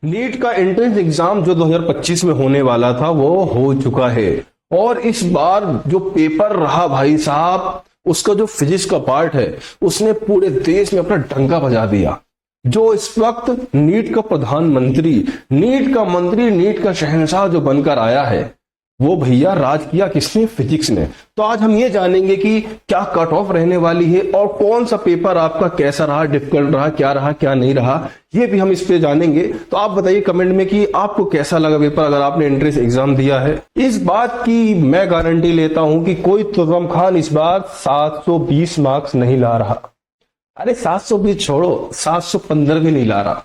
NEET का entrance exam जो 2025 में होने वाला था वो हो चुका है। और इस बार जो पेपर रहा भाई साहब, उसका जो फिजिक्स का पार्ट है उसने पूरे देश में अपना डंका बजा दिया। जो इस वक्त नीट का प्रधानमंत्री, नीट का मंत्री, नीट का शहंशाह जो बनकर आया है, वो भैया राज किया किसने? फिजिक्स ने। तो आज हम ये जानेंगे कि क्या कट ऑफ रहने वाली है और कौन सा पेपर आपका कैसा रहा, डिफिकल्ट रहा क्या नहीं रहा, ये भी हम इस पे जानेंगे। तो आप बताइए कमेंट में कि आपको कैसा लगा पेपर, अगर आपने एंट्रेंस एग्जाम दिया है। इस बात की मैं गारंटी लेता हूं कि कोई तुगम खान इस बार 720 मार्क्स नहीं ला रहा। अरे 720 छोड़ो, 715 भी नहीं ला रहा।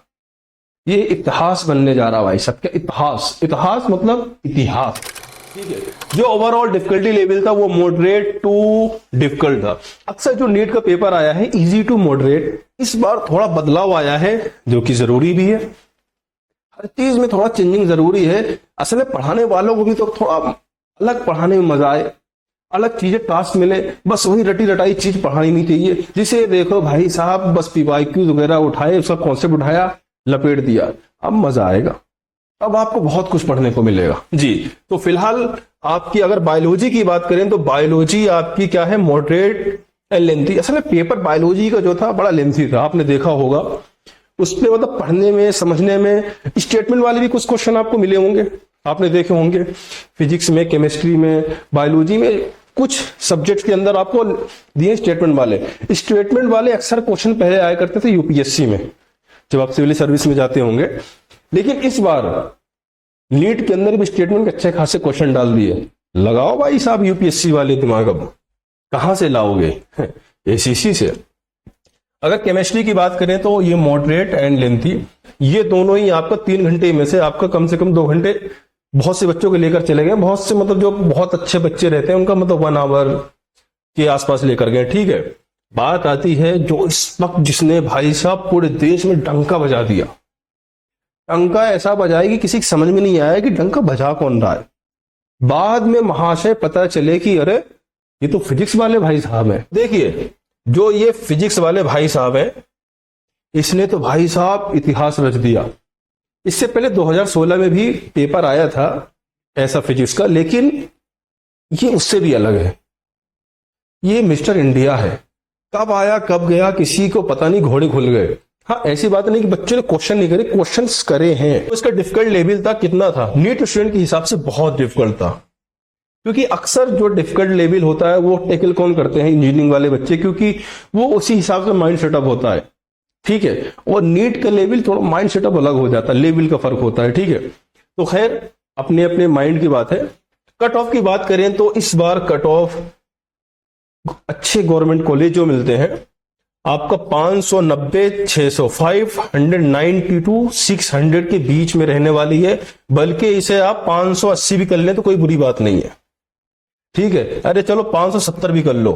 ये इतिहास बनने जा रहा भाई सबके। इतिहास मतलब इतिहास, ठीक है। जो ओवरऑल डिफिकल्टी लेवल था वो मॉडरेट टू डिफिकल्ट था। अक्सर जो नीट का पेपर आया है इजी टू मॉडरेट, इस बार थोड़ा बदलाव आया है जो कि जरूरी भी है। हर चीज में थोड़ा चेंजिंग जरूरी है। असल में पढ़ाने वालों को भी तो थोड़ा अलग पढ़ाने में मजा आए, अलग चीजें टास्क मिले। बस वही रटी रटाई चीज पढ़ानी नहीं चाहिए, जिसे देखो भाई साहब बस पीवाईक्यूज वगैरह उठाए, उसका कॉन्सेप्ट उठाया, लपेट दिया, अब मजा आएगा। अब आपको बहुत कुछ पढ़ने को मिलेगा जी। तो फिलहाल आपकी अगर बायोलॉजी की बात करें तो बायोलॉजी आपकी क्या है? Moderate and lengthy. असल में पेपर बायोलॉजी का जो था बड़ा लेंथी था, आपने देखा होगा। उसमें मतलब पढ़ने में, समझने में, स्टेटमेंट वाले भी कुछ क्वेश्चन आपको मिले होंगे, आपने देखे होंगे। फिजिक्स में, केमिस्ट्री में, बायोलॉजी में कुछ सब्जेक्ट के अंदर आपको दिए स्टेटमेंट वाले। स्टेटमेंट वाले अक्सर क्वेश्चन पहले आया करते थे यूपीएससी में, जब आप सिविल सर्विस में जाते होंगे। लेकिन इस बार नीट के अंदर भी स्टेटमेंट के अच्छे खासे क्वेश्चन डाल दिए। लगाओ भाई साहब यूपीएससी वाले दिमाग, अब कहां से लाओगे? एसीसी से। अगर केमिस्ट्री की बात करें तो ये मॉडरेट एंड लेंथी, ये दोनों ही आपका 3 घंटे में से आपका कम से कम 2 घंटे बहुत से बच्चों को लेकर चले गए। बहुत से मतलब जो बहुत अच्छे बच्चे रहते हैं उनका मतलब 1 आवर के आसपास लेकर गए, ठीक है। बात आती है जो इस वक्त जिसने भाई साहब पूरे देश में डंका बजा दिया। डंका ऐसा बजाए कि किसी की समझ में नहीं आया कि डंका बजा कौन रहा है। बाद में महाशय पता चले कि अरे ये तो फिजिक्स वाले भाई साहब हैं। देखिए जो ये फिजिक्स वाले भाई साहब हैं, इसने तो भाई साहब इतिहास रच दिया। इससे पहले 2016 में भी पेपर आया था ऐसा फिजिक्स का, लेकिन ये उससे भी अलग है। ये मिस्टर इंडिया है। कब आया कब गया किसी को पता नहीं, घोड़े खुल गए। हाँ, ऐसी बात नहीं कि बच्चों ने क्वेश्चन नहीं करे, क्वेश्चंस करे हैं। तो इसका डिफिकल्ट लेवल था कितना था? नीट स्टूडेंट के हिसाब से बहुत डिफिकल्ट था, क्योंकि अक्सर जो डिफिकल्ट लेवल होता है वो टेकल कौन करते हैं? इंजीनियरिंग वाले बच्चे, क्योंकि वो उसी हिसाब से माइंड सेटअप होता है, ठीक है। और नीट का लेवल थोड़ा माइंड सेटअप अलग हो जाता है, लेवल का फर्क होता है, ठीक है। तो खैर अपने अपने माइंड की बात है। कट ऑफ की बात करें तो इस बार कट ऑफ अच्छे गवर्नमेंट कॉलेज जो मिलते हैं आपका 590, 600, 590 टू 600 के बीच में रहने वाली है। बल्कि इसे आप 580 भी कर लें तो कोई बुरी बात नहीं है, ठीक है। अरे चलो 570 भी कर लो,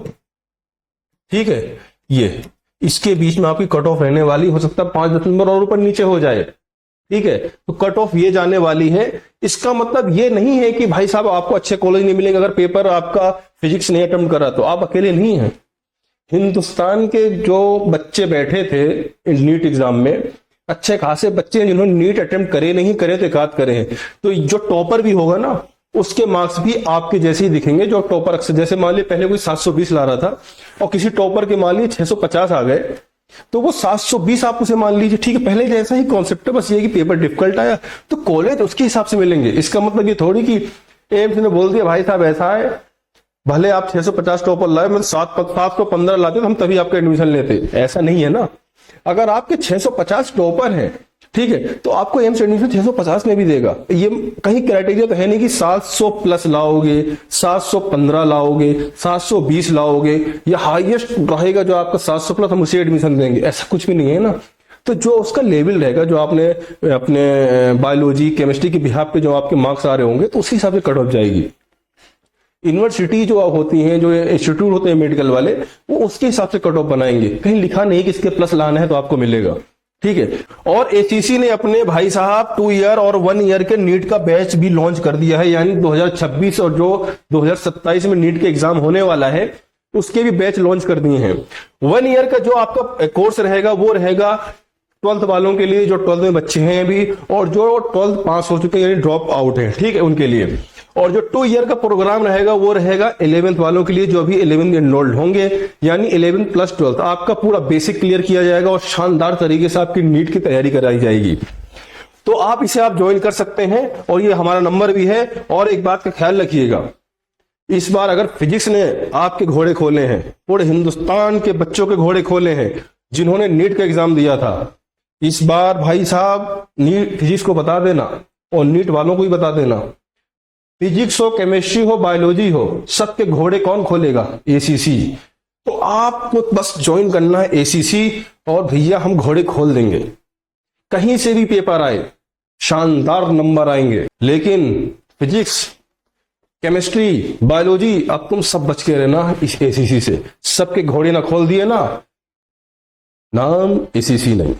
ठीक है। ये इसके बीच में आपकी कट ऑफ रहने वाली, हो सकता है 5 नंबर और ऊपर नीचे हो जाए, ठीक है। तो कट ऑफ ये जाने वाली है। इसका मतलब ये नहीं है कि भाई साहब आपको अच्छे कॉलेज नहीं मिलेंगे अगर पेपर आपका फिजिक्स नहीं अटेम्प्ट करा तो। आप अकेले नहीं हैं। हिंदुस्तान के जो बच्चे बैठे थे नीट एग्जाम में, अच्छे खासे बच्चे हैं जिन्होंने नीट अटेम्प्ट करे, नहीं करे तो एकाध करे हैं। तो जो टॉपर भी होगा ना, उसके मार्क्स भी आपके जैसे ही दिखेंगे। जो टॉपर अक्सर, जैसे मान लीजिए पहले कोई 720 ला रहा था और किसी टॉपर के मान लीजिए 650 आ गए, तो वो 720 आप उसे मान लीजिए, ठीक है। पहले जैसा ही कॉन्सेप्ट है, बस ये कि पेपर डिफिकल्ट आया तो कॉलेज उसके हिसाब से मिलेंगे। इसका मतलब ये थोड़ी कि एम्स ने बोल दिया भाई साहब ऐसा है, भले आप 650 टॉपर लाए, मतलब 715 लाते तो हम तभी आपका एडमिशन लेते, ऐसा नहीं है ना। अगर आपके 650 टॉपर हैं, ठीक है, तो आपको एम्स एडमिशन 650 में भी देगा। ये कहीं क्राइटेरिया तो है नहीं कि 700 प्लस लाओगे, 715 लाओगे, 720 लाओगे, या हाईएस्ट रहेगा जो आपका 700 प्लस, हम उसे एडमिशन देंगे, ऐसा कुछ भी नहीं है ना। तो जो उसका लेवल रहेगा, जो आपने अपने बायोलॉजी केमिस्ट्री के बिहाफ पे जो आपके मार्क्स आ रहे होंगे, तो उसी हिसाब से कट ऑफ जाएगी। यूनिवर्सिटी जो होती हैं, जो इंस्टीट्यूट होते हैं मेडिकल वाले, वो उसके हिसाब से कट ऑफ बनाएंगे। कहीं लिखा नहीं कि इसके प्लस लाना है तो आपको मिलेगा, ठीक है। और एसीसी ने अपने भाई साहब 2 ईयर और 1 ईयर के नीट का बैच भी लॉन्च कर दिया है। यानी 2026 और जो 2027 में नीट के एग्जाम होने वाला है उसके भी बैच लॉन्च कर दिए हैं। 1 ईयर का जो आपका कोर्स रहेगा वो रहेगा 12th वालों के लिए, जो 12th में बच्चे हैं अभी और जो 12th पास हो चुके हैं यानी ड्रॉप आउट हैं, ठीक है, उनके लिए। और जो 2 ईयर का प्रोग्राम रहेगा वो रहेगा 11th वालों के लिए, जो अभी 11th एनरोल्ड होंगे, यानी 11 प्लस 12th। आपका पूरा बेसिक क्लियर किया जाएगा और शानदार तरीके से आपकी नीट की तैयारी कराई जाएगी। तो आप इसे आप ज्वाइन कर सकते हैं और ये हमारा नंबर भी है। और एक बात का ख्याल रखिएगा, इस बार अगर फिजिक्स ने आपके घोड़े खोले हैं, पूरे हिंदुस्तान के बच्चों के घोड़े खोले हैं जिन्होंने नीट का एग्जाम दिया था, इस बार भाई साहब नीट फिजिक्स को बता देना और नीट वालों को भी बता देना, फिजिक्स हो, केमिस्ट्री हो, बायोलॉजी हो, सबके घोड़े कौन खोलेगा? एसीसी। तो आपको बस ज्वाइन करना है एसीसी और भैया हम घोड़े खोल देंगे। कहीं से भी पेपर आए शानदार नंबर आएंगे, लेकिन फिजिक्स, केमिस्ट्री, बायोलॉजी अब तुम सब बच के रहना इस एसीसी से। सबके घोड़े ना खोल दिए ना, नाम एसीसी नहीं।